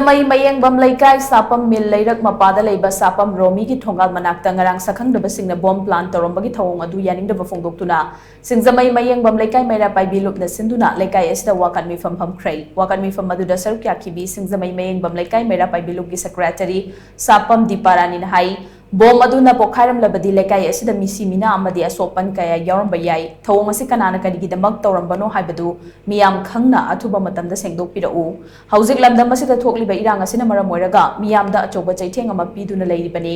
Singjamei Mayangbam Leikai SAPAM Mil LEIRAK MAPAda LEIBA SAPAM ROMI ki THONGAL MANAK NGARANG SHAKHANGDABA singna bomb plan TOURAMBAGI THOUONG adu YANINGDABA PHONGDOKTUNA Singjamei Mayangbam Leikai Meira Paibi Lup na Shinduna Leikai Asida Wakat Meepham Phamkhre Wakat Meepham aduda saruk yakibi Singjamei Mayangbam Leikai Meira Paibi Lup ki secretary SAPAM Diparani na hai bom aduna pokhairam labadi Leikai Asida misi mina amadi asopan kaya yauramba yai thawong asi kanana kadigidamak taurambano haibadu miyam khangna athuba matamda sengdokpirau haujik lamdam asida thokliba irang asina maram oiraga miyamda achoba chaitheng ama piduna leiribani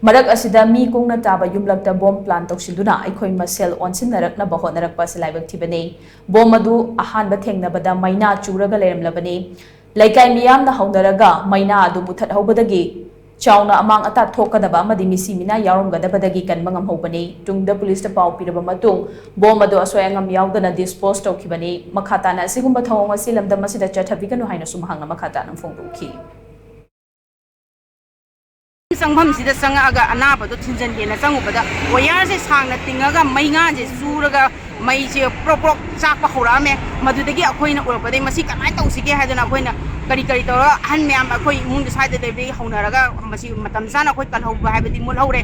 marak asida mi kungna taba yumlakta bom plan toksiduna aikhoi masel onsinnarakna bahotnarakpa silaibak thibani bom adu ahanba thengnabada maina churaga leiramlabani Leikai miyamna haunaraga maina adu muthat hobadagi Chawna amang atat thokadaba amadi misi mina yaurumgadabadagi kanba ngamhobani tungda police ta pau piraba matung bom adu asoyangam yaudana dispose tawkhibani makhatana asigumba thawong asi lamdam asida chathabiganu haina sumhangna makhatana phongdokhi Sangham sida sangaga anaba do thinjangena sangubada wayar se sangna tingaga mainga je suraga mai je prok chakpa horame madudagi akhoina urabadai masi kanai tawsige hadana akhoina kari tora han myam akhoi imung side de be haunaraga masi matam sana akhoi kalhauba habadi mul haure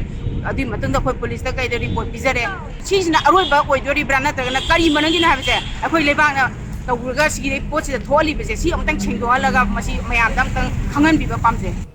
adi matunda akhoi police ta kai de report bizare chisna arolba oidori brana tagana kari manangina habse akhoi lebana tawurga sigi pochi da tholi bese si amtang chengdo halaga masi mayam dam tang khangan biba pamse